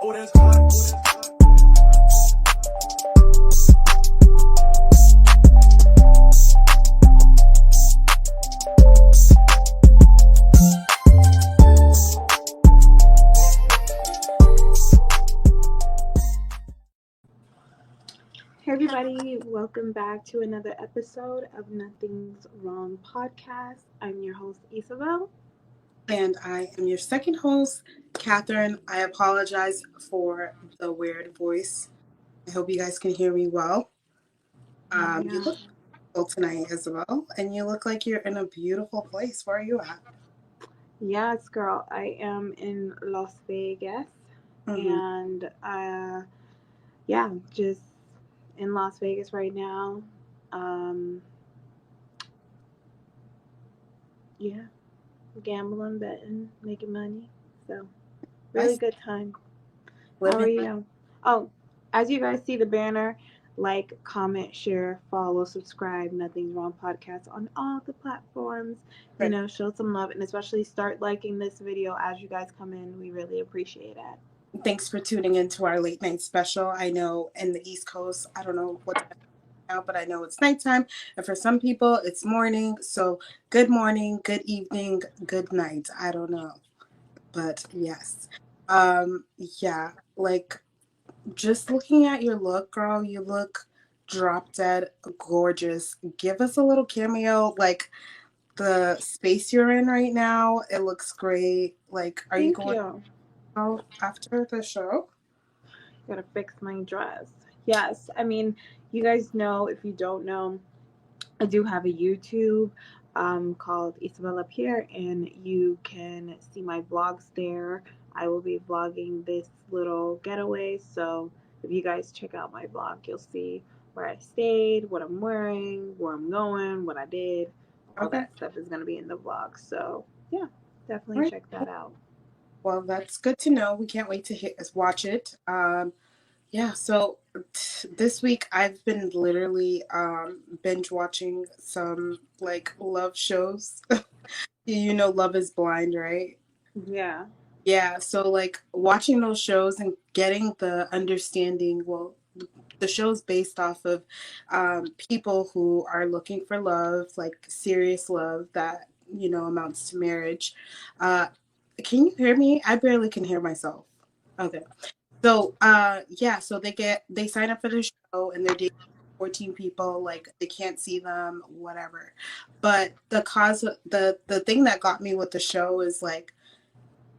Oh, that's hot. Hey everybody, welcome back to another episode of Nothing's Wrong podcast. I'm your host Isabel. And I am your second host, Catherine. I apologize for the weird voice. I hope you guys can hear me well. You Yeah. look beautiful tonight, Isabel, and you look like you're in a beautiful place. Where are you at? Yes, girl, I am in Las Vegas Mm-hmm. and yeah, just in Las Vegas right now. Um yeah, gambling, betting, making money. So, really Nice good time. How are living. you? Oh, as you guys see the banner, like, comment, share, follow, subscribe, Nothing's Wrong podcast on all the platforms. Show some love and especially start liking this video as you guys come in. We really appreciate it. Thanks for tuning into our late night special. I know in the East Coast, I don't know what time now, but I know it's nighttime, and for some people, it's morning. So, good morning, good evening, good night. I don't know, but yes. Yeah, like just looking at your look, girl, you look drop dead gorgeous. Give us a little cameo, like the space you're in right now. It looks great. Like, are you Thank going you. out after the show? Gotta fix my dress. Yes, I mean, you guys know, if you don't know, I do have a YouTube called Isabel Up Here, and you can see my vlogs there. I will be vlogging this little getaway, so if you guys check out my vlog, you'll see where I stayed, what I'm wearing, where I'm going, what I did. All Okay. that stuff is going to be in the vlog, so yeah, All definitely right. check that out. Well, that's good to know. We can't wait to watch it. Yeah, so this week I've been literally binge watching some like love shows. You know, Love is Blind, right? Yeah. Yeah, so like watching those shows and getting the understanding, well, the show's based off of people who are looking for love, like serious love that, amounts to marriage. Uh, can you hear me? I barely can hear myself. Okay. So, yeah, so they sign up for the show and they're dating 14 people, like they can't see them, whatever. But the thing that got me with the show is like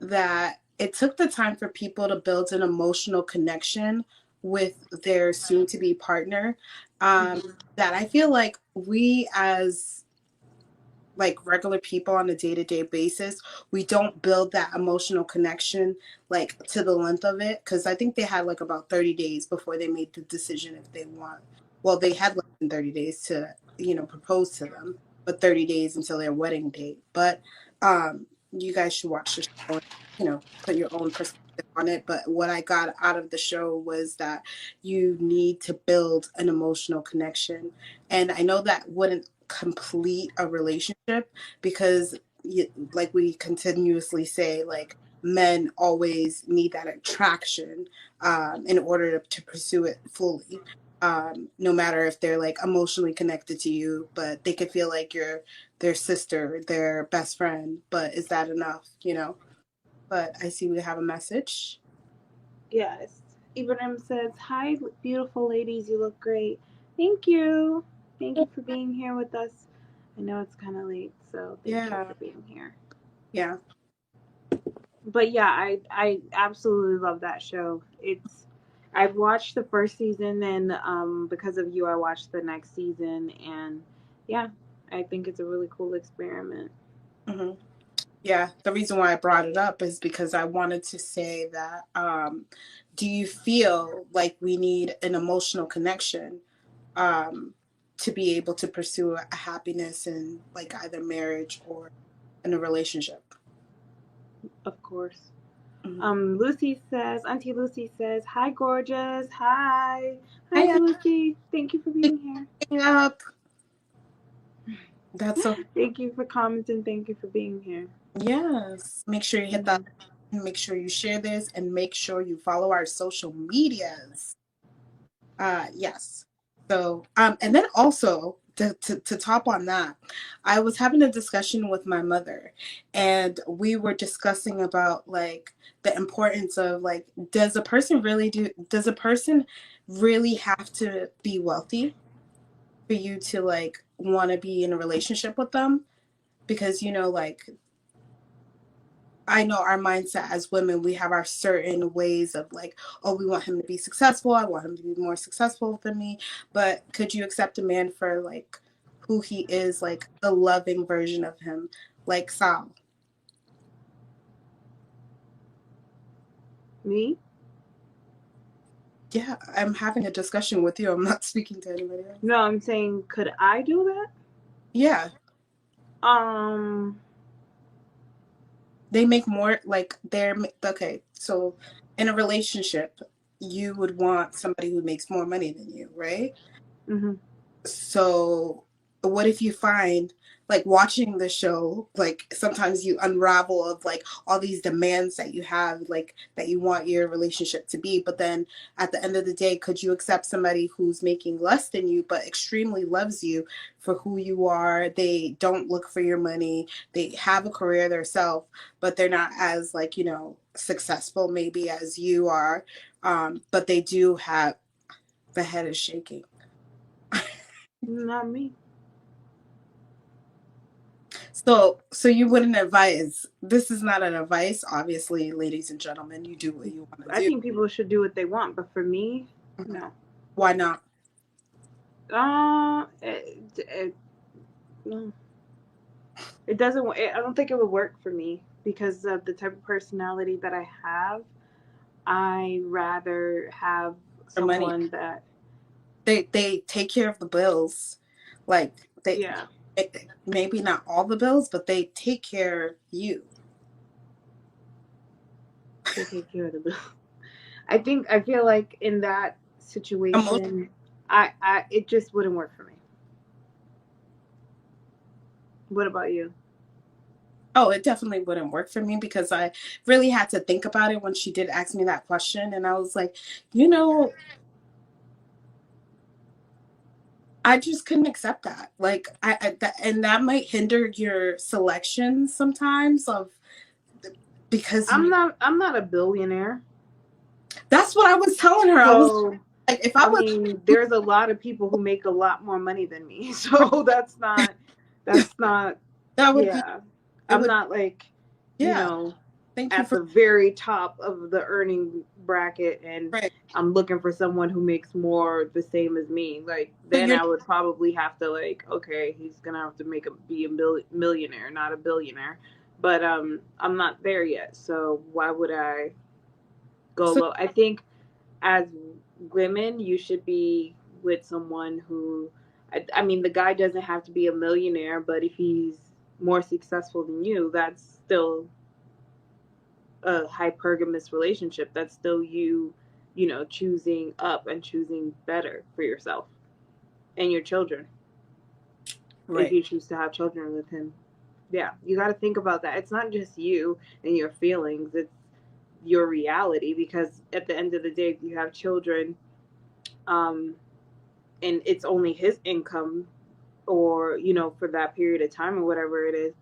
that it took the time for people to build an emotional connection with their soon to be partner. Mm-hmm. That I feel like we as like regular people on a day-to-day basis, we don't build that emotional connection like to the length of it, because I think they had like about 30 days before they made the decision if they want, well, they had less than 30 days to propose to them, but 30 days until their wedding date. But you guys should watch the show and put your own perspective on it. But what I got out of the show was that you need to build an emotional connection, and I know that wouldn't complete a relationship because like we continuously say, like men always need that attraction in order to pursue it fully, no matter if they're like emotionally connected to you, but they could feel like you're their sister, their best friend. But is that enough, but I see we have a message. Yes. Ibrahim says, "Hi, beautiful ladies. You look great. Thank you. Thank you for being here with us. I know it's kind of late, so thank you Yeah. for being here." Yeah. But yeah, I absolutely love that show. I've watched the first season, and because of you, I watched the next season, and yeah, I think it's a really cool experiment. Hmm. Yeah, the reason why I brought it up is because I wanted to say that do you feel like we need an emotional connection um, to be able to pursue a happiness in like either marriage or in a relationship? Of course. Hmm. Lucy says, Auntie Lucy says, "Hi, gorgeous. Hi. Hi, Hi, Auntie Lucy. Thank you for being here. picking up. That's so Thank you for commenting. Thank you for being here." yes. Make sure you hit that Hmm. Make sure you share this and make sure you follow our social medias. Yes. So, and then also to top on that, I was having a discussion with my mother, and we were discussing about like the importance of like, does a person really have to be wealthy for you to like want to be in a relationship with them? Because, you know, like I know our mindset as women, we have our certain ways of like, oh, we want him to be successful. I want him to be more successful than me. But could you accept a man for like who he is, like a loving version of him, like Sal? Me? Yeah, I'm having a discussion with you. I'm not speaking to anybody else. No, I'm saying, could I do that? Yeah, Um, they make more like they're okay. So in a relationship, you would want somebody who makes more money than you, right? hmm So what if you find like watching the show, like sometimes you unravel of like all these demands that you have, like that you want your relationship to be, but then at the end of the day, could you accept somebody who's making less than you but extremely loves you for who you are? They don't look for your money, they have a career themselves, but they're not as like, you know, successful maybe as you are, but they do have, the head is shaking. not me. So you wouldn't advise. This is not an advice, obviously, ladies and gentlemen. You do what you want to I do. think people should do what they want, but for me, Mhm. no. Why not? No. It doesn't. I don't think it would work for me because of the type of personality that I have. I rather have For money. someone that, They take care of the bills, like yeah, maybe not all the bills, but they take care of you. they take care of the bill. I feel like in that Emo- situation, it just wouldn't work for me. What about you? oh, it definitely wouldn't work for me because I really had to think about it when she did ask me that question, and I was like, you know, I just couldn't accept that. Like and that might hinder your selection sometimes of because you. I'm not a billionaire. That's what I was telling her. I was So, like, if I I was, mean, there's a lot of people who make a lot more money than me. So that's not, that would be, yeah. it I'm would, not like, you yeah. know, Thank you at for the very top of the earning bracket and right. I'm looking for someone who makes more the same as me. Like, So then you're I would probably have to, like, okay, he's going to have to be a millionaire, not a billionaire. But I'm not there yet. So why would I go so low? I think as women, you should be with someone who, I mean, the guy doesn't have to be a millionaire, but if he's more successful than you, that's still a hypergamous relationship. That's still you, choosing up and choosing better for yourself and your children if right. you choose to have children with him. Yeah, you got to think about that. It's not just you and your feelings, it's your reality because at the end of the day, if you have children, um, and it's only his income or for that period of time or whatever it is,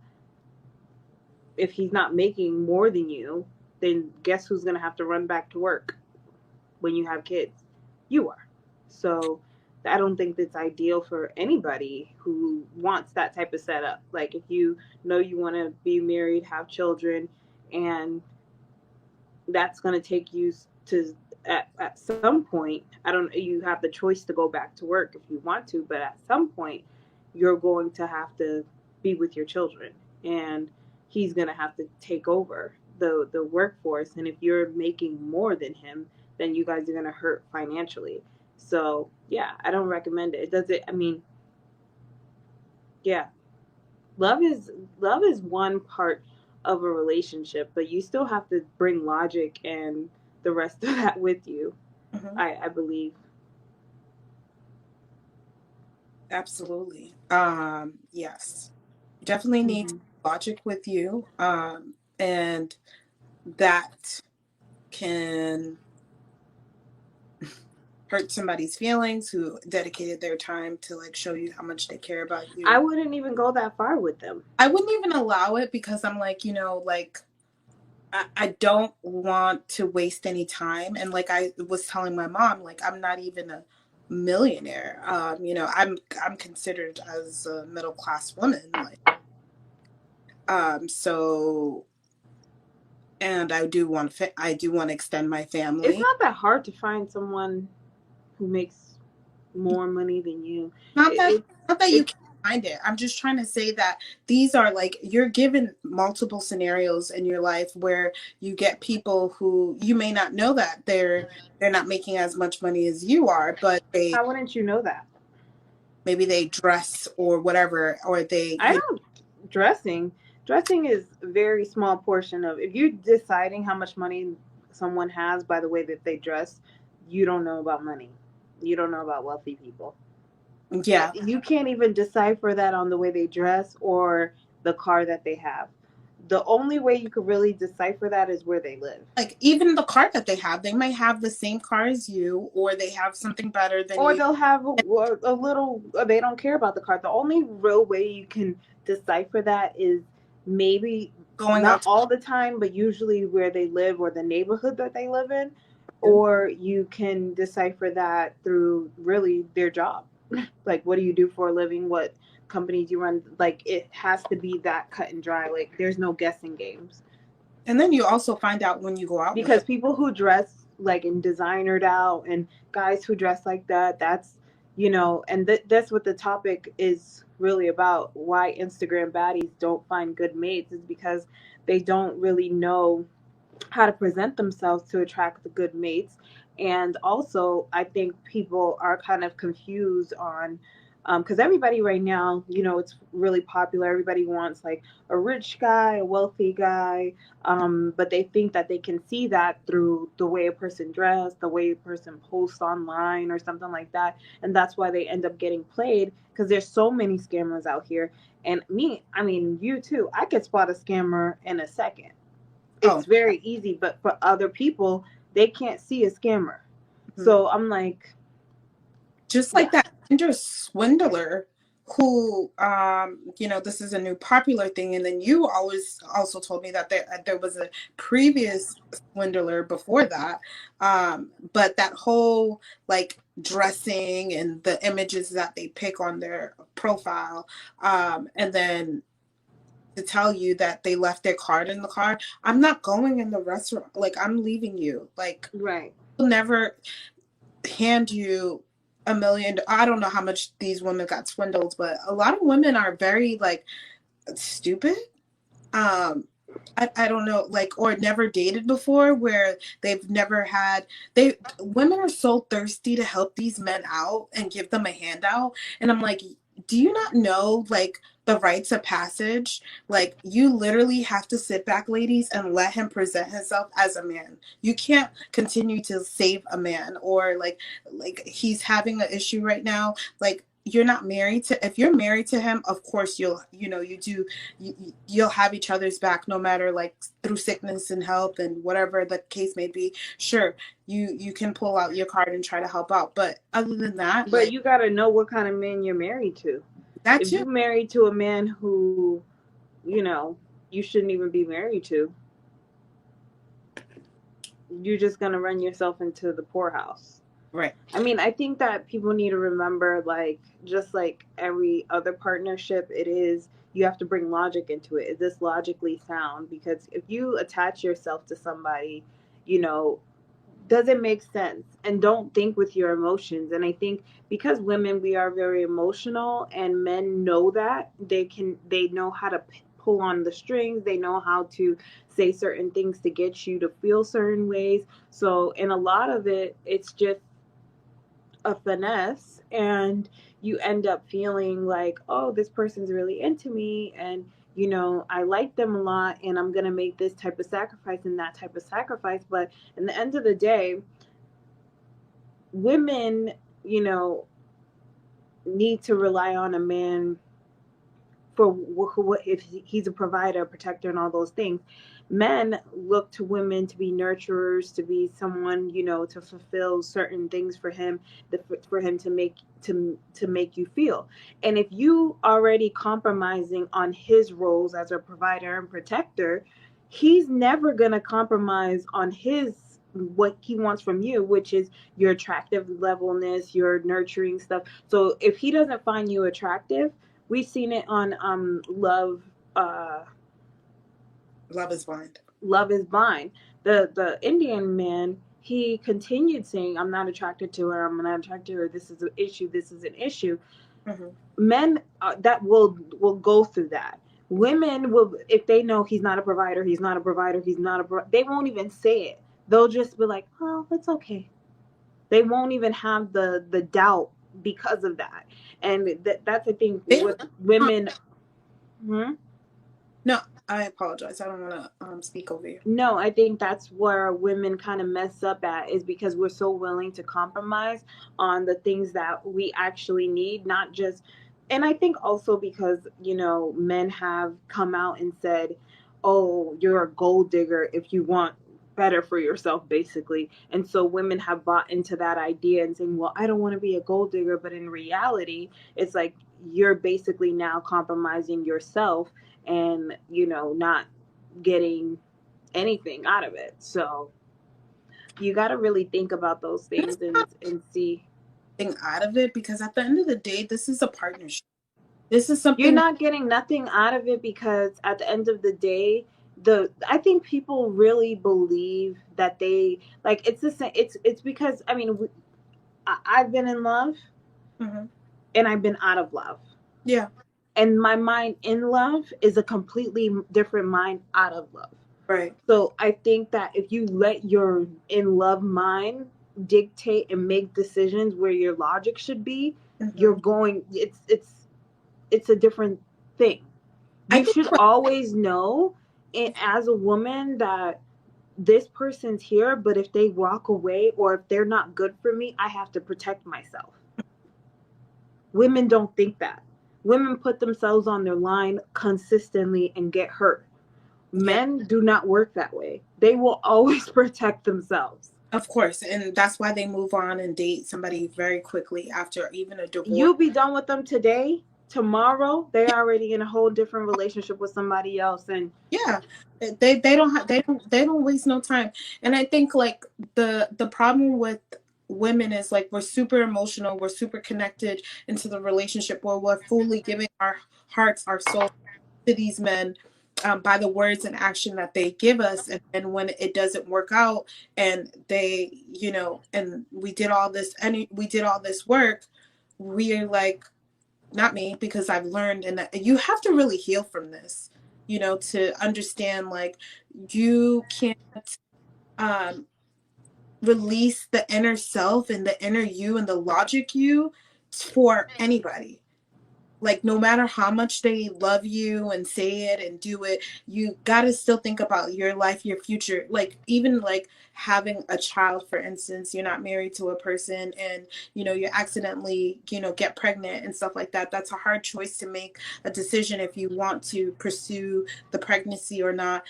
if he's not making more than you, then guess who's going to have to run back to work when you have kids? You are. So I don't think that's ideal for anybody who wants that type of setup. Like, if you know you want to be married, have children, and that's going to take you to at some point, I don't, you have the choice to go back to work if you want to, but at some point you're going to have to be with your children, and he's going to have to take over the workforce, and if you're making more than him, then you guys are going to hurt financially. So yeah, I don't recommend it. It doesn't, I mean, yeah, love is love is one part of a relationship, but you still have to bring logic and the rest of that with you. Hmm. I believe. Absolutely. Yes. You definitely need Mm-hmm. logic with you. And that can hurt somebody's feelings, who dedicated their time to like show you how much they care about you. I wouldn't even go that far with them. I wouldn't even allow it because I'm like, like I don't want to waste any time. And like I was telling my mom, like I'm not even a millionaire. I'm considered as a middle class woman. Like so and I do want to extend my It's family. not that hard to find someone who makes more money than you. Not that It, not that you it's can't find it. I'm just trying to say that these are like you're given multiple scenarios in your life where you get people who you may not know that they're not making as much money as you are, but how wouldn't you know that? maybe they dress or whatever, or they I don't dressing. Dressing is a very small portion of if you're deciding how much money someone has by the way that they dress, you don't know about money. You don't know about wealthy people. yeah, You can't even decipher that on the way they dress or the car that they have. The only way you could really decipher that is where they live. like even the car that they have, they might have the same car as you, or they have something better than Or you. they'll have a little, they don't care about the car. The only real way you can decipher that is maybe Going not out all the time, but usually where they live or the neighborhood that they live in. to Or you can decipher that through really their job. Like, what do you do for a living? What companies you run? Like, it has to be that cut and dry. Like, there's no guessing games. and then you also find out when you go out with them. Because people who dress like in designered out and guys who dress like that, that's, and that's what the topic is really about. Why Instagram baddies don't find good mates is because they don't really know how to present themselves to attract the good mates. And also, I think people are kind of confused on, because everybody right now, it's really popular. Everybody wants like a rich guy, a wealthy guy, but they think that they can see that through the way a person dressed, the way a person posts online, or something like that. And that's why they end up getting played, because there's so many scammers out here. And I mean, you too. I could spot a scammer in a second. Oh, It's very easy, but for other people, they can't see a scammer. mhm. So I'm like, Just like yeah, that Tinder swindler who this is a new popular thing, and then you always also told me that there was a previous swindler before that, but that whole like dressing and the images that they pick on their profile, and then to tell you that they left their card in the car. I'm not going in the restaurant, like I'm leaving you, like right. will never hand you a million. I don't know how much these women got swindled, but a lot of women are very like stupid. um I don't know, like, or never dated before, where they've never had they women are so thirsty to help these men out and give them a handout, and I'm like, do you not know like the rites of passage? Like, you literally have to sit back, ladies, and let him present himself as a man. You can't continue to save a man, or like he's having an issue right now, like you're not married to if you're married to him, of course you'll have each other's back, no matter like through sickness and health and whatever the case may be. Sure, you can pull out your card and try to help out, but other than that, But like you got to know what kind of man you're married to. that If too. you're married to a man who, you know, you shouldn't even be married to, you're just going to run yourself into the poorhouse. Right. I mean, I think that people need to remember, like, just like every other partnership, it is, you have to bring logic into it. Is this logically sound? Because if you attach yourself to somebody, you know, does it make sense? And don't think with your emotions. And I think because women, we are very emotional, and men know that they know how to pull on the strings. They know how to say certain things to get you to feel certain ways. So in a lot of it, it's just a finesse, and you end up feeling like, oh, this person's really into me, and I like them a lot, and I'm gonna make this type of sacrifice and that type of sacrifice. But in the end of the day, women, you know need to rely on a man for if he's a provider, protector, and all those things. Men look to women to be nurturers, to be someone, you know, to fulfill certain things for him, for him to make you feel. And if you already compromising on his roles as a provider and protector, he's never going to compromise on his what he wants from you, which is your attractive levelness, your nurturing stuff. So if he doesn't find you attractive, we've seen it on uh Love is Blind. Love is Blind. The Indian man, he continued saying, "I'm not attracted to her. I'm not attracted to her. This is an issue. This is an issue." Mm-hmm. Men that will go through that. Women will, if they know he's not a provider, he's not a provider, he's not a. They won't even say it. They'll just be like, "Oh, it's okay." They won't even have the doubt because of that. And that's the thing with women. Hmm? No, I apologize. I don't want to speak over you. No, I think that's where women kind of mess up at, is because we're so willing to compromise on the things that we actually need, not just. And I think also because, you know, men have come out and said, "Oh, you're a gold digger if you want better for yourself," basically. And so women have bought into that idea and saying, "Well, I don't want to be a gold digger," but in reality, it's like you're basically now compromising yourself and, you know, not getting anything out of it. So you got to really think about those things and see. Thing out of it, because at the end of the day, this is a partnership. This is You're something. not getting nothing out of it, because at the end of the day, I think people really believe that they like it's the same. It's because I mean I've been in love, Mm-hmm. and I've been out of love. Yeah. And my mind in love is a completely different mind out of love. Right. So I think that if you let your in love mind dictate and make decisions where your logic should be, Mm-hmm. you're going. It's a different thing. I You think should always know, as a woman, that this person's here, but if they walk away or if they're not good for me, I have to protect myself. Women don't think that. Women put themselves on their line consistently and get hurt. yeah, Men do not work that way. They will always protect themselves. of course, and that's why they move on and date somebody very quickly after even a divorce. You'll be done with them today. Tomorrow, they're already in a whole different relationship with somebody else. And Yeah, they don't have they don't waste no time. And I think like the problem with women is like we're super emotional, we're super connected into the relationship where we're fully giving our hearts, our soul to these men, by the words and action that they give us. And when it doesn't work out, and they, you know, and we did all this, and we did all this work, we're like, not me, because I've learned, and you have to really heal from this, you know, to understand like you can't um release the inner self and the inner you and the logic you for anybody. Like no matter how much they love you and say it and do it, you got to still think about your life, your future. Like even like having a child, for instance, you're not married to a person, and you know you accidentally, you know, get pregnant and stuff like that. That's a hard choice to make, a decision if you want to pursue the pregnancy or not.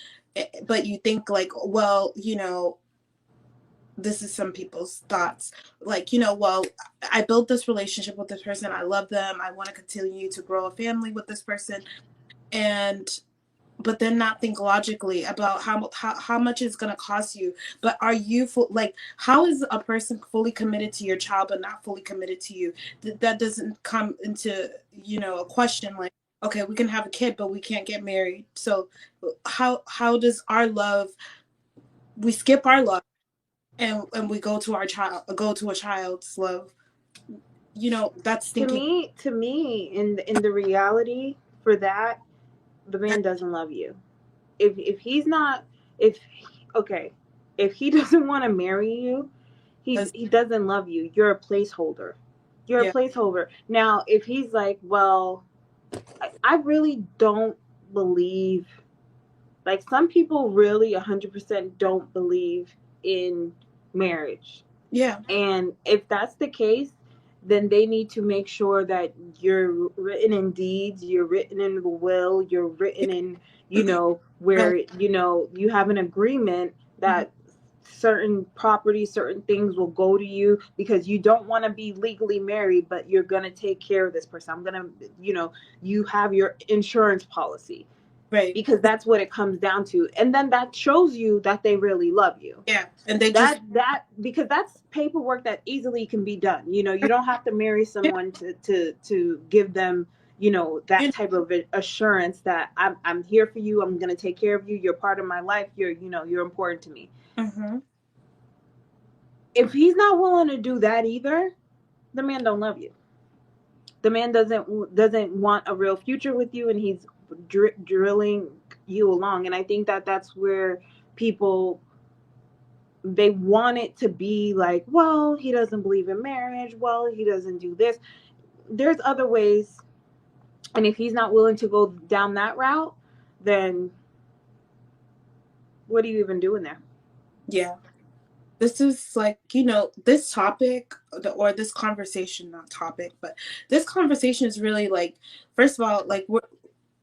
But you think like, well, you know, this is some people's thoughts, like, you know, well, I built this relationship with this person, I love them, I want to continue to grow a family with this person, and but then not think logically about how much it's going to cost you. But are you like, how is a person fully committed to your child but not fully committed to you? That doesn't come into, you know, a question like, okay, we can have a kid but we can't get married. So how does our love, we skip our love, and we go to our child, go to a child's love, you know, that's thinking. to me, in the reality for that, the man doesn't love you. If he's not, if okay, if he doesn't want to marry you, he doesn't love you. You're a placeholder. You're a Yeah, placeholder. Now, if he's like, well, I really don't believe, like some people really 100% don't believe in marriage. yeah, And if that's the case, then they need to make sure that you're written in deeds, you're written in the will, you're written in, Right. where, you have an agreement Mhm. that certain property, certain things will go to you, because you don't want to be legally married, but you're going to take care of this person. I'm going to, you have your insurance policy, Right. because that's what it comes down to. And then that shows you that they really love you. Yeah. And they just, That because that's paperwork that easily can be done. You don't have to marry yeah, someone to give them, that you type of assurance that I'm here for you, I'm going to take care of you, you're part of my life, you're important to me. know. If he's not willing to do that either, the man don't love you. The man doesn't want a real future with you, and he's drilling you along. And I think that that's where people, they want it to be like, well, he doesn't believe in marriage, well, he doesn't do this. There's other ways, and if he's not willing to go down that route, then what are you even doing there? Yeah. This is like, this topic, or this conversation, not topic, but this conversation is really like, first of all, like,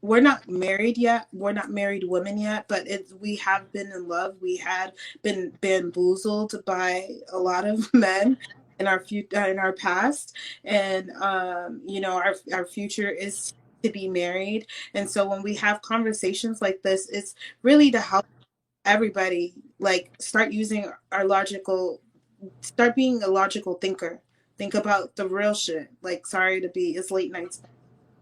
we're not married yet. We're not married women yet, but we have been in love. We had been bamboozled by a lot of men in in our past, and our future is to be married. And so when we have conversations like this, it's really to help everybody, like, start being a logical thinker. Think about the real shit. Like, sorry to be, it's late nights.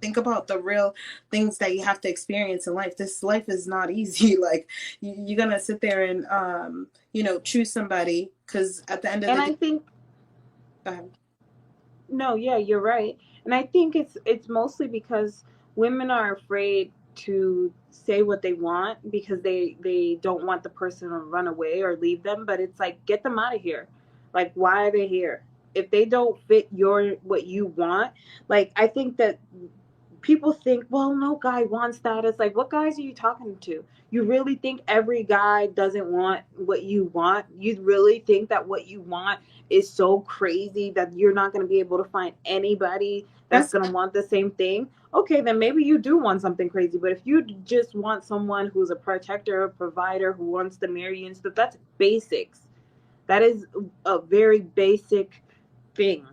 Think about the real things that you have to experience in life. This life is not easy. Like, you're gonna sit there and choose somebody, because at the end of And the day, I think, go ahead. no, yeah, you're right. And I think it's mostly because women are afraid to say what they want, because they don't want the person to run away or leave them. But it's like, get them out of here. Like, why are they here? If they don't fit your what you want, like, I think that people think, well, no guy wants that. It's like, what guys are you talking to? You really think every guy doesn't want what you want? You really think that what you want is so crazy that you're not going to be able to find anybody that's That's going to want the same thing? Okay, then maybe you do want something crazy. But if you just want someone who's a protector, a provider, who wants to marry you and stuff, that's basics. That is a very basic thing.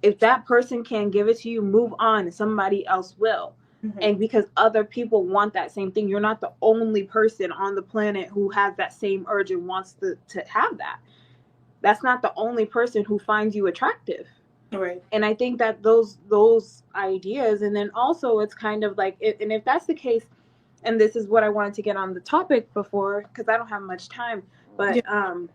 If that person can't give it to you, move on. Somebody else will. mhm. And because other people want that same thing, you're not the only person on the planet who has that same urge and wants to have that. That's not the only person who finds you attractive. Right. And I think that those ideas, and then also it's kind of like, and if that's the case, and this is what I wanted to get on the topic before, because I don't have much time, but Yeah.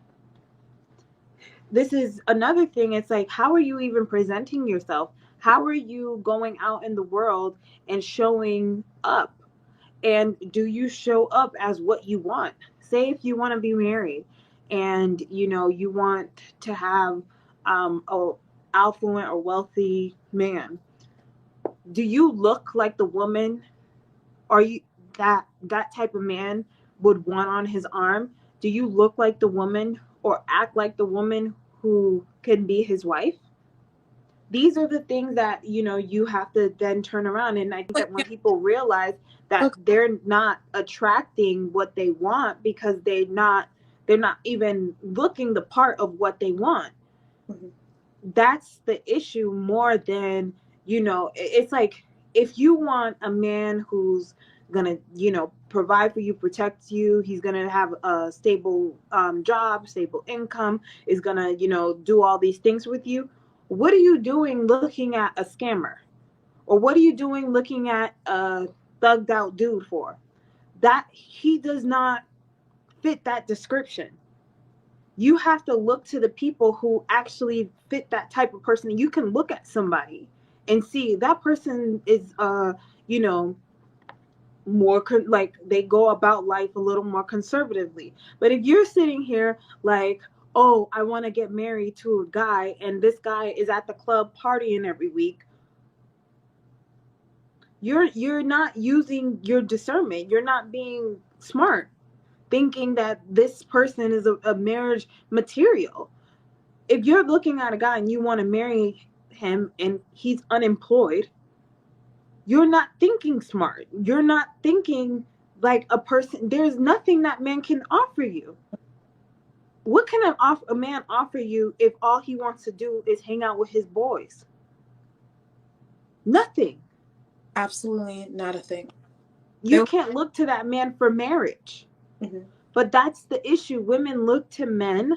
this is another thing. It's like, how are you even presenting yourself? How are you going out in the world and showing up? And do you show up as what you want? Say if you want to be married, and you want to have a affluent or wealthy man. Do you look like the woman? Are you that type of man would want on his arm? Do you look like the woman or act like the woman who can be his wife? These are the things that you have to then turn around. And I think Like, that when yeah, people realize that look. they're not attracting what they want, because they're not even looking the part of what they want, Mhm. that's the issue. More than, it's like, if you want a man who's gonna provide for you, protect you, he's gonna have a stable job, stable income, is gonna do all these things with you, what are you doing looking at a scammer? Or what are you doing looking at a thugged out dude for? That he does not fit that description. You have to look to the people who actually fit that type of person. You can look at somebody and see that person is you know like, they go about life a little more conservatively. But if you're sitting here like, oh, I want to get married to a guy, and this guy is at the club partying every week, you're not using your discernment. You're not being smart, thinking that this person is a marriage material. If you're looking at a guy and you want to marry him and he's unemployed, you're not thinking smart. You're not thinking like a person. There's nothing that man can offer you. What can a man offer you if all he wants to do is hang out with his boys? Nothing. Absolutely not a thing. You can't look to that man for marriage. Mm-hmm. But that's the issue. Women look to men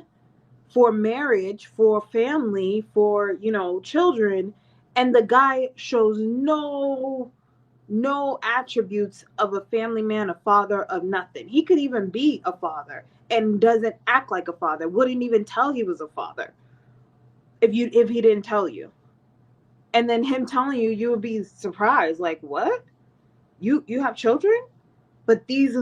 for marriage, for family, for, children, and the guy shows no attributes of a family man, a father, of nothing. He could even be a father and doesn't act like a father. Wouldn't even tell he was a father if he didn't tell you. And then him telling you, you would be surprised. Like, what? You have children? But this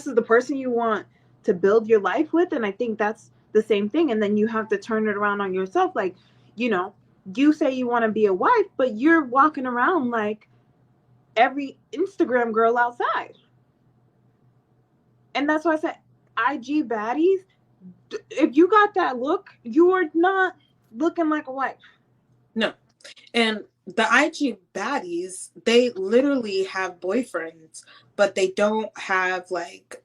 is the person you want to build your life with. And I think that's the same thing. And then you have to turn it around on yourself. Like, you say you want to be a wife, but you're walking around like every Instagram girl outside. And that's why I said IG baddies, if you got that look, you are not looking like a wife. No. And the IG baddies, they literally have boyfriends, but they don't have like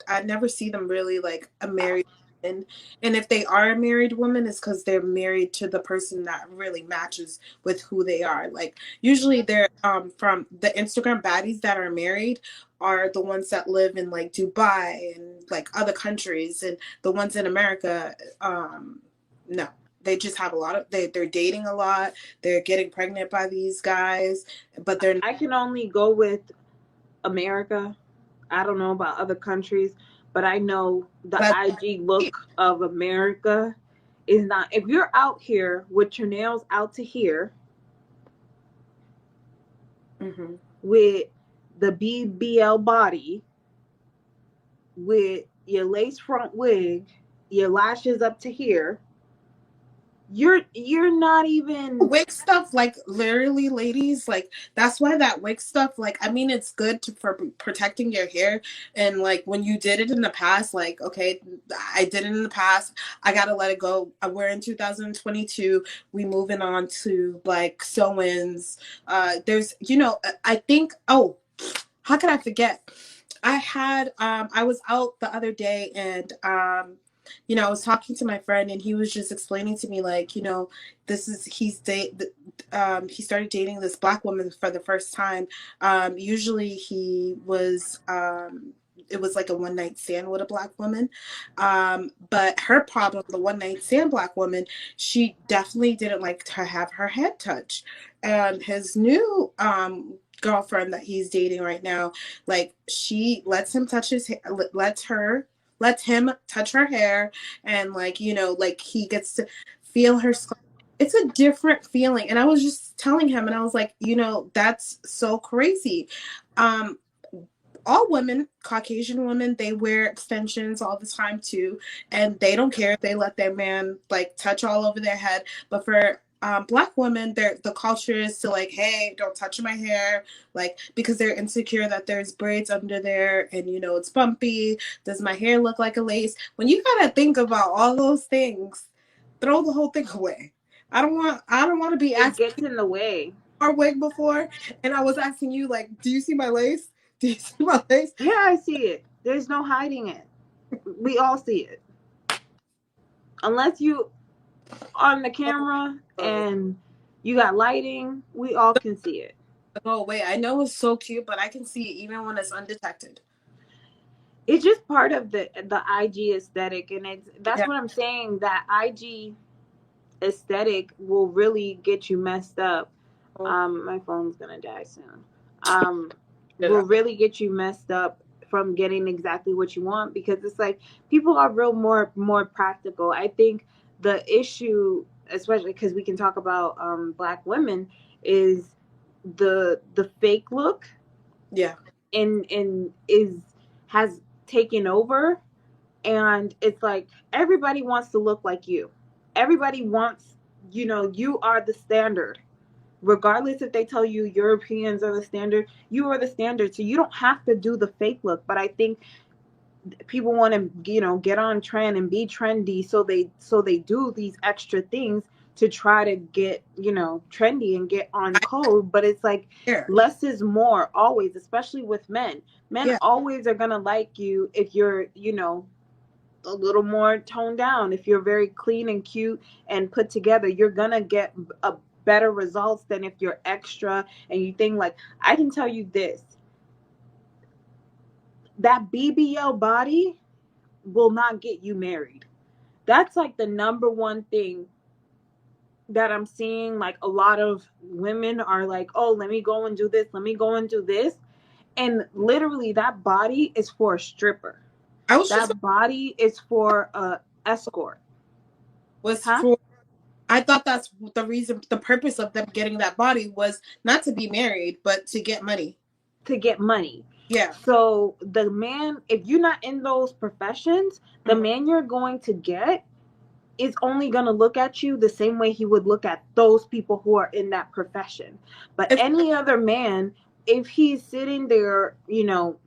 I never see them really like a married woman. And if they are a married woman, it's because they're married to the person that really matches with who they are. Like usually they're from the Instagram baddies that are married are the ones that live in like Dubai and like other countries, and the ones in America, no. They just have a lot of they're dating a lot. They're getting pregnant by these guys, but they're. I can only go with America. I don't know about other countries, but I know the IG look of America is not. If you're out here with your nails out to here, mm-hmm. with the BBL body, with your lace front wig, your lashes up to here, you're not even wig stuff. Like literally, ladies, like that's why that wig stuff. Like I mean, it's good for protecting your hair, and like when you did it in the past, like okay, I did it in the past. I gotta let it go. We're in 2022. We moving on to like sew-ins. There's I think how could I forget? I was out the other day and I was talking to my friend and he was just explaining to me like, this is he started dating this black woman for the first time. Usually he was it was like a one night stand with a black woman. But her problem, the one night stand black woman, she definitely didn't like to have her head touched. And his new girlfriend that he's dating right now, like she lets him touch his hair, lets him touch her hair, and like like he gets to feel her scalp. It's a different feeling. And I was just telling him, and I was like, that's so crazy. All women, Caucasian women, they wear extensions all the time too, and they don't care if they let their man like touch all over their head. But for black women, the culture is to like, hey, don't touch my hair, like because they're insecure that there's braids under there, and it's bumpy. Does my hair look like a lace? When you gotta think about all those things, throw the whole thing away. I don't want to be it asking gets in the way. our wig before, and I was asking you like, do you see my lace? Do you see my lace? Yeah, I see it. There's no hiding it. We all see it. Unless you on the camera and you got lighting, we all can see it. Oh wait, I know it's so cute, but I can see it even when it's undetected. It's just part of the IG aesthetic, and that's what I'm saying. That IG aesthetic will really get you messed up. My phone's gonna die soon. Will really get you messed up from getting exactly what you want, because it's like people are more practical. I think the issue, especially because we can talk about black women, is the fake look. Yeah. And has taken over, and it's like everybody wants to look like you. Everybody wants, you are the standard. Regardless if they tell you Europeans are the standard, you are the standard. So you don't have to do the fake look. But I think people want to, get on trend and be trendy, so they do these extra things to try to get, trendy and get on I code. But it's like care. less is more always, especially with men. Men Yeah, always are going to like you if you're, a little more toned down. If you're very clean and cute and put together, you're going to get a better results than if you're extra and you think like, I can tell you this, that BBL body will not get you married. That's like the number one thing that I'm seeing. Like a lot of women are like, oh, let me go and do this, let me go and do this. And literally, that body is for a stripper. I was just That body is for a escort. was Huh? for. I thought that's the reason, the purpose of them getting that body was not to be married, but to get money. To get money. Yeah. So the man, if you're not in those professions, the Mhm. man you're going to get is only going to look at you the same way he would look at those people who are in that profession. But If any other man, if he's sitting there,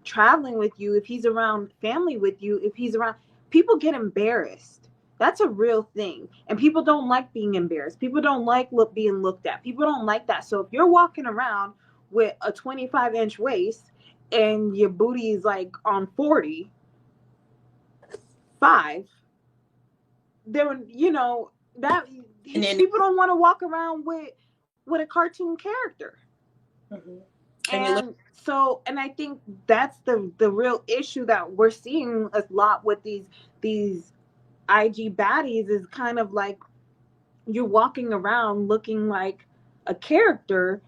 traveling with you, if he's around family with you, if he's around, people get embarrassed. That's a real thing. And people don't like being embarrassed. People don't like being looked at. People don't like that. So if you're walking around with a 25-inch waist and your booty is like on 45, there, that and then people don't want to walk around with a cartoon character. mhm. And you look And I think that's the real issue that we're seeing a lot with these IG baddies, is kind of like you're walking around looking like a character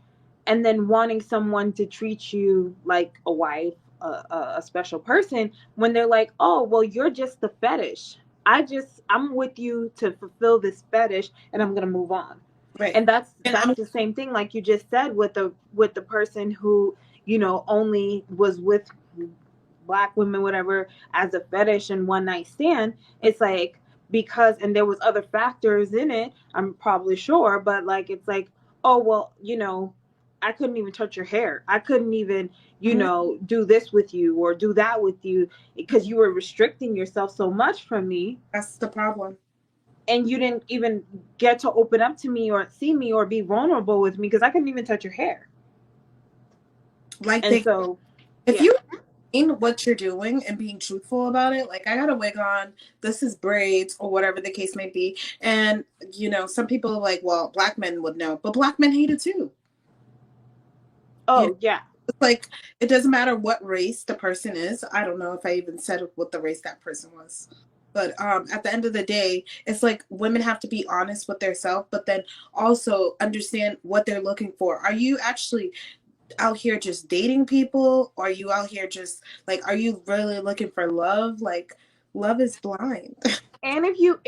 and then wanting someone to treat you like a wife, a special person, when they're like, oh, well, you're just the fetish. I'm with you to fulfill this fetish and I'm gonna move on. right. And that's And that's the same thing, like you just said, with the person who, only was with black women, whatever, as a fetish and one night stand. It's like, because, and there was other factors in it, I'm probably sure, but like, it's like, oh, well, I couldn't even touch your hair. I couldn't even, mhm, do this with you or do that with you because you were restricting yourself so much from me, that's the problem. and you didn't even get to open up to me or see me or be vulnerable with me because I couldn't even touch your hair. Like And they, so, if yeah. you in what you're doing and being truthful about it, like I got a wig on, this is braids or whatever the case may be, and some people are like, well, black men would know, but black men hate it too. You know, Oh, yeah. it's like it doesn't matter what race the person is. I don't know if I even said what the race that person was. But at the end of the day, it's like women have to be honest with themselves, but then also understand what they're looking for. Are you actually out here just dating people? Or are you out here just like, are you really looking for love? Like, love is blind. And if you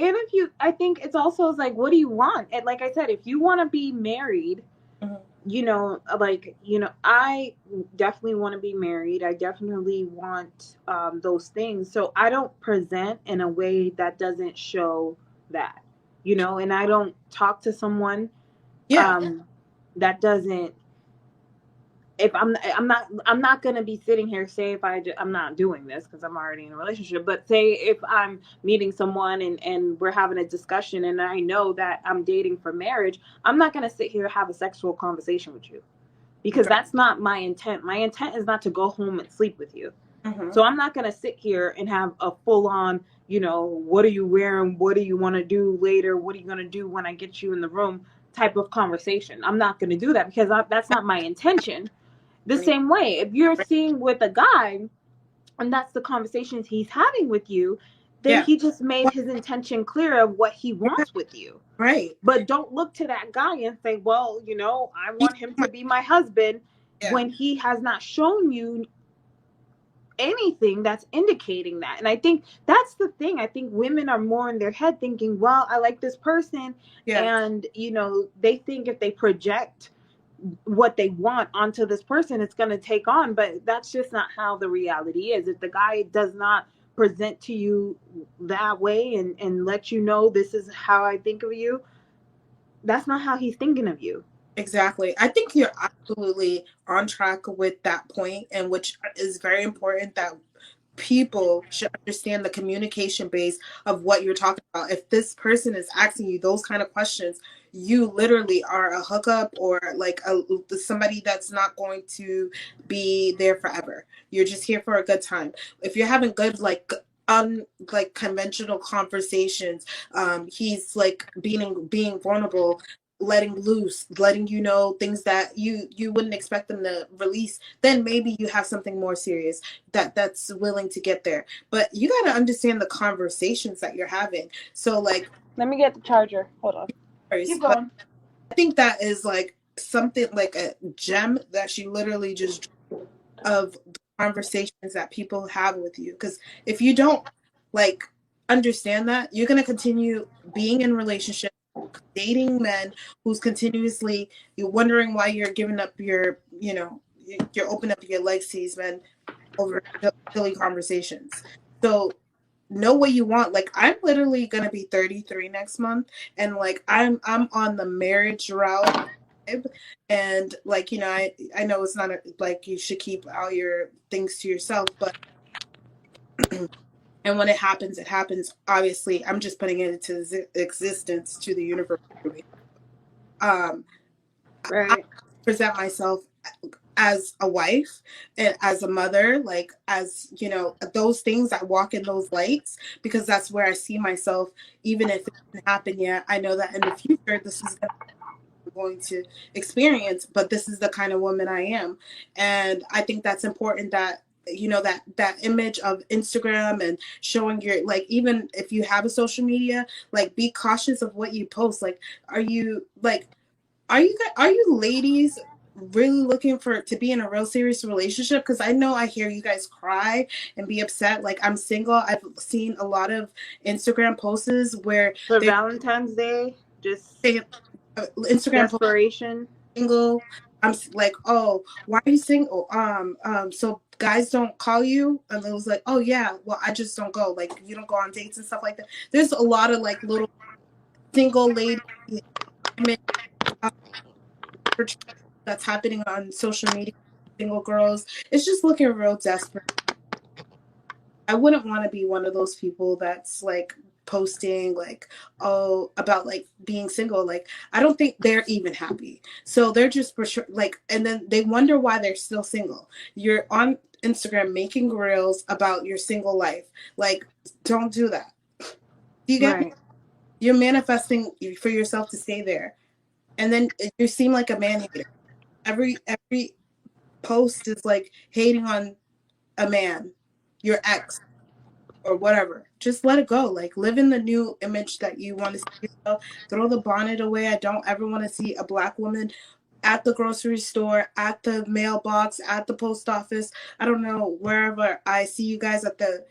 I think it's also like, what do you want? And like I said, if you want to be married, Mhm. I definitely want to be married. I definitely want those things. So I don't present in a way that doesn't show that, and I don't talk to someone Yeah, um, that doesn't. If I'm not gonna be sitting here, say, if I'm not doing this because I'm already in a relationship, but say if I'm meeting someone and we're having a discussion and I know that I'm dating for marriage, I'm not gonna sit here and have a sexual conversation with you, because okay. that's not my intent. My intent is not to go home and sleep with you. Hmm. So I'm not gonna sit here and have a full on, what are you wearing, what do you want to do later, what are you gonna do when I get you in the room type of conversation. I'm not gonna do that because that's not my intention. The Right, same way, if you're right. seeing with a guy and that's the conversations he's having with you, then Yeah. he just made Well, his intention clear of what he yeah, wants with you. right. But don't look to that guy and say, well, I He's want him my- to be my husband, yeah, when he has not shown you anything that's indicating that. And I think that's the thing. I think women are more in their head thinking, well, I like this person. yeah, And, they think if they project what they want onto this person, it's going to take on. But that's just not how the reality is. If the guy does not present to you that way and let you know, this is how I think of you, that's not how he's thinking of you. exactly. I think you're absolutely on track with that point, and which is very important that people should understand the communication base of what you're talking about. If this person is asking you those kind of questions, you literally are a hookup or like somebody that's not going to be there forever. You're just here for a good time. If you're having good like conventional conversations, he's like being vulnerable, letting loose, letting you know things that you wouldn't expect them to release, then maybe you have something more serious that's willing to get there. But you got to understand the conversations that you're having. So like, Let me get the charger. Hold on. Keep but going. I think that is like something like a gem that she literally just of the conversations that people have with you. Because if you don't like understand that, you're going to continue being in relationships, dating men who's continuously, you're wondering why you're giving up your, you're opening up your legs to these men over silly conversations. So know what you want. Like I'm literally gonna be 33 next month, and like I'm on the marriage route, and like I know it's not like you should keep all your things to yourself, but and when it happens, it happens. Obviously, I'm just putting it into existence to the universe. Um, I Right. present myself as a wife and as a mother, like as those things, I walk in those lights because that's where I see myself. Even if it didn't happen yet, I know that in the future this is going to experience, but this is the kind of woman I am. And I think that's important, that that image of Instagram and showing your, like, even if you have a social media, like be cautious of what you post. Like, are you like are you ladies really looking for to be in a real serious relationship? Because I know I hear you guys cry and be upset. Like, I'm single. I've seen a lot of Instagram posts where For they Valentine's Day, just say Instagram post desperation. single. Like, oh, why are you single? So guys don't call you, and it was like, oh yeah, well I just don't go. Like, you don't go on dates and stuff like that. There's a lot of like little single lady image that's happening on social media. Single girls, it's just looking real desperate. I wouldn't want to be one of those people that's like posting like, oh, about like being single. Like, I don't think they're even happy, so they're just for sure like, and then they wonder why they're still single. You're on Instagram making reels about your single life. Like, don't do that. You get me? Right. You're manifesting for yourself to stay there, and then you seem like a man hater. Every post is like hating on a man, your ex, or whatever. Just let it go. Like, live in the new image that you want to see yourself. Throw the bonnet away. I don't ever want to see a Black woman at the grocery store, at the mailbox, at the post office. I don't know, wherever I see you guys at the,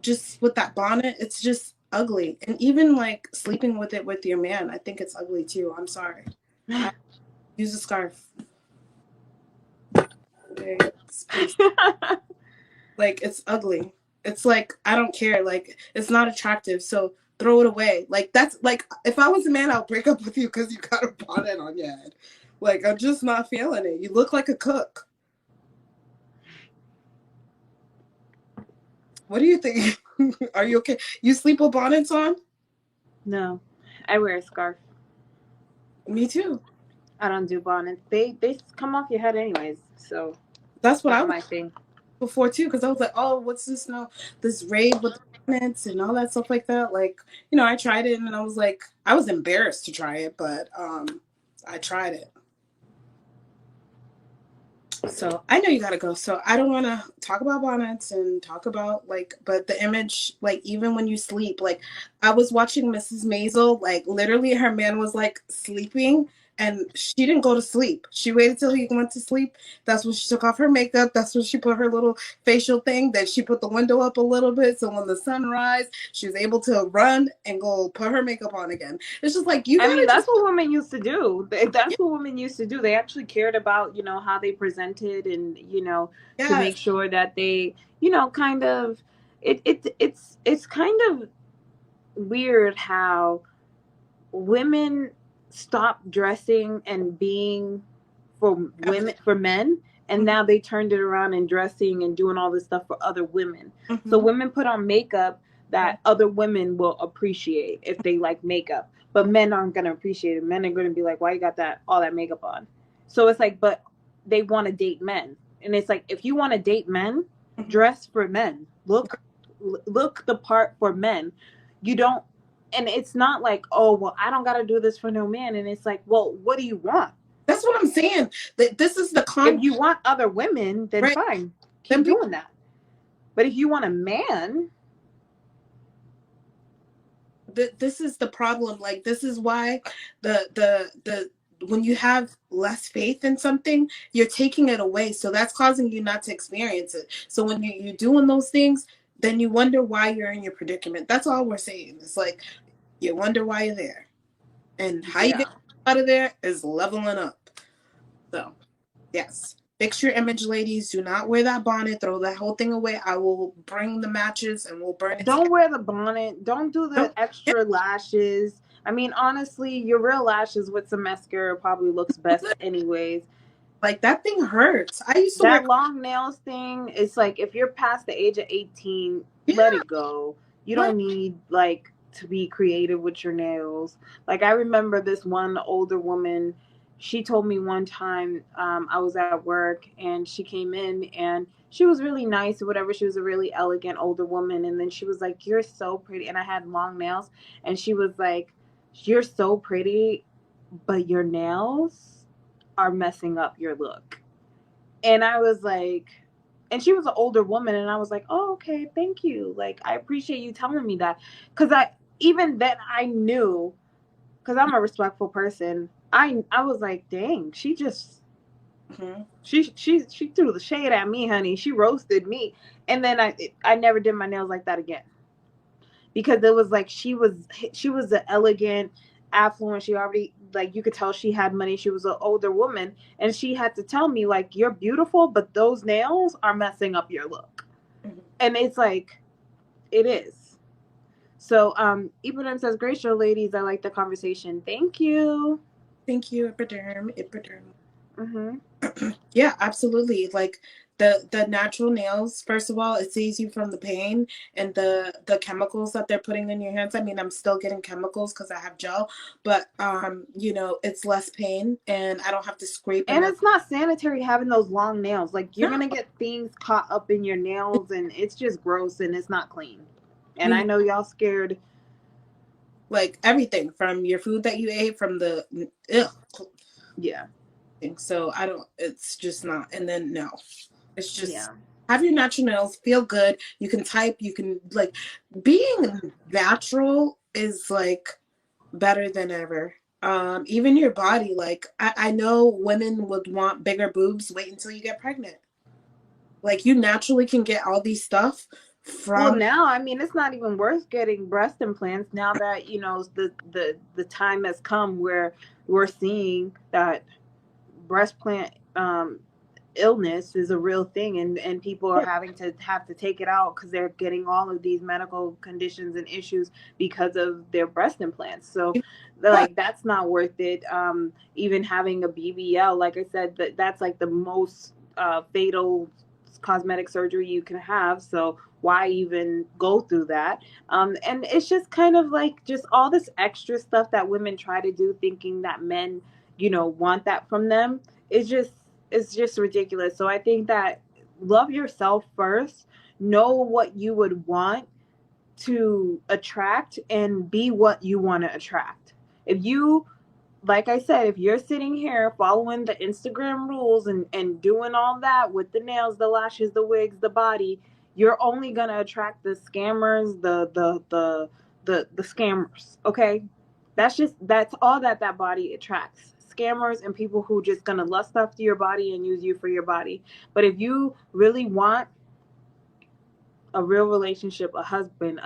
just with that bonnet. It's just ugly. And even like sleeping with it with your man, I think it's ugly too. I'm sorry. I use a scarf. Okay, please. Like, it's ugly. It's like, I don't care. Like, it's not attractive. So throw it away. Like, that's like, if I was a man, I'll break up with you because you got a bonnet on your head. Like, I'm just not feeling it. You look like a cook. What do you think? Are you okay? You sleep with bonnets on? No, I wear a scarf. Me too. I don't do bonnets. They come off your head anyways, so That's what I not was my thing. before too, because I was like, oh, what's this now? This rave with the bonnets and all that stuff like that. Like, I tried it and I was like, I was embarrassed to try it, but I tried it. So I know you gotta go. So I don't want to talk about bonnets and talk about like, but the image, like even when you sleep, like I was watching Mrs. Maisel, like literally her man was like sleeping and she didn't go to sleep. She waited till he went to sleep. That's when she took off her makeup. That's when she put her little facial thing. Then she put the window up a little bit. So when the sun rise, she was able to run and go put her makeup on again. It's just like, you I mean, gotta that's just, what women used to do. That's what women used to do. They actually cared about, how they presented and, to yes, make sure that they, kind of it's kind of weird how women stop dressing and being for women, for men, and now they turned it around and dressing and doing all this stuff for other women. So Mm-hmm. women put on makeup that other women will appreciate if they like makeup, but men aren't going to appreciate it. Men are going to be like, why you got that all that makeup on? So it's like, but they want to date men, and it's like, if you want to date men, dress for men, look the part for men. You don't, and it's not like, oh well, I don't got to do this for no man. And it's like, well, what do you want? That's what I'm saying. That this is the If you want other women, then right. fine, Then keep doing that. But if you want a man, this is the problem. Like, this is why the when you have less faith in something, you're taking it away. So that's causing you not to experience it. So when you're doing those things, then you wonder why you're in your predicament. That's all we're saying. It's like, you wonder why you're there. And how you yeah. get out of there is leveling up. So, yes. Fix your image, ladies. Do not wear that bonnet. Throw that whole thing away. I will bring the matches and we'll burn it Don't together. wear the bonnet. Don't do the Nope. extra lashes. I mean, honestly, your real lashes with some mascara probably looks best anyways. Like, that thing hurts. I used to wear. That long nails thing, it's like, if you're past the age of 18, let Yeah. it go. You Let don't need like to be creative with your nails. Like, I remember this one older woman, she told me one time, I was at work and she came in and she was really nice or whatever. She was a really elegant older woman. And then she was like, you're so pretty. And I had long nails. And she was like, you're so pretty, but your nails are messing up your look. And I was like, and she was an older woman, and I was like, oh, okay, thank you. Like, I appreciate you telling me that. Because even then, I knew, because I'm a respectful person. I was like, dang, she just, mm-hmm. she threw the shade at me, honey. She roasted me. And then I never did my nails like that again, because it was like, she was an elegant, affluent. She already, like, you could tell she had money. She was an older woman, and she had to tell me, like, you're beautiful, but those nails are messing up your look. Mm-hmm. And it's like, it is. So Ibrahim says, great show, ladies. I like the conversation. Thank you. Thank you, epiderm. Mm-hmm. Yeah, absolutely. Like, the natural nails, first of all, it saves you from the pain and the chemicals that they're putting in your hands. I mean, I'm still getting chemicals because I have gel, but it's less pain and I don't have to scrape And another. it's not sanitary having those long nails. Like, you're No, gonna get things caught up in your nails, and it's just gross and it's not clean. And I you know y'all scared. like everything from your food that you ate from the ugh. Yeah. So I don't. It's just not. And then no, it's just Yeah. have your natural nails. Feel good. You can type. You can, like, being natural is like better than ever. Even your body. Like, I know women would want bigger boobs. Wait until you get pregnant. Like, you naturally can get all these stuff Well, from. now, I mean, it's not even worth getting breast implants now that, the time has come where we're seeing that breast plant illness is a real thing, and people are Yeah. having to have to take it out because they're getting all of these medical conditions and issues because of their breast implants. So, like, that's not worth it. Even having a BBL, like I said, that's like the most fatal cosmetic surgery you can have. So why even go through that? And it's just kind of like, just all this extra stuff that women try to do, thinking that men, want that from them. It's just ridiculous. So I think that, love yourself first, know what you would want to attract, and be what you want to attract. If you, like I said, if you're sitting here following the Instagram rules and doing all that with the nails, the lashes, the wigs, the body, you're only gonna attract the scammers, the scammers. Okay, that's all that body attracts. Scammers and people who just gonna lust after your body and use you for your body. But if you really want a real relationship, a husband,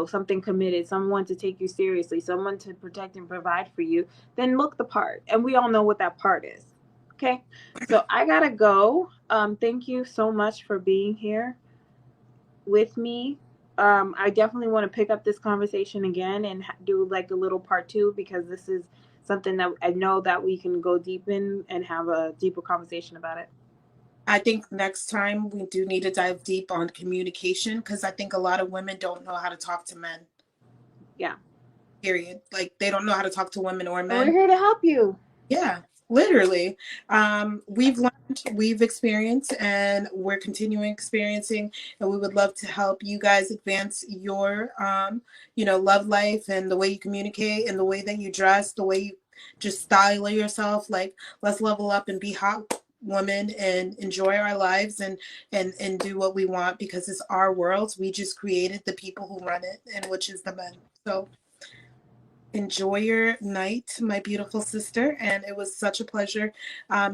something committed, someone to take you seriously, someone to protect and provide for you, then look the part. And we all know what that part is. Okay. So I gotta go. Thank you so much for being here with me. I definitely want to pick up this conversation again and do like a little part two, because this is something that I know that we can go deep in and have a deeper conversation about it. I think next time we do need to dive deep on communication, because I think a lot of women don't know how to talk to men. Yeah. Period. Like they don't know how to talk to women or And we're men. here to help you. Yeah, literally. We've learned, we've experienced, and we're continuing experiencing, and we would love to help you guys advance your, love life and the way you communicate and the way that you dress, the way you just style yourself. Like, let's level up and be hot women and enjoy our lives and do what we want because it's our world. We just created the people who run it, and which is the men. So enjoy your night, my beautiful sister. And it was such a pleasure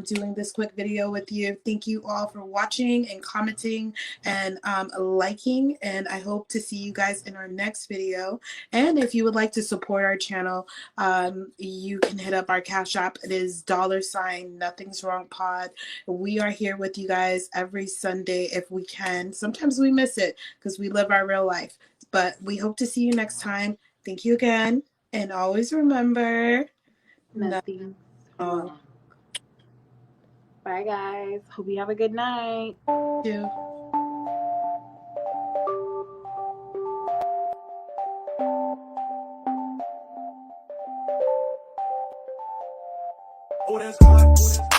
doing this quick video with you. Thank you all for watching and commenting and liking. And I hope to see you guys in our next video. And if you would like to support our channel, you can hit up our Cash App. It is $ Nothing's Wrong Pod. We are here with you guys every Sunday if we can. Sometimes we miss it because we live our real life. But we hope to see you next time. Thank you again. And always remember, Nothing's nothing wrong. Bye, guys. Hope you have a good night. to. Oh, that's hot.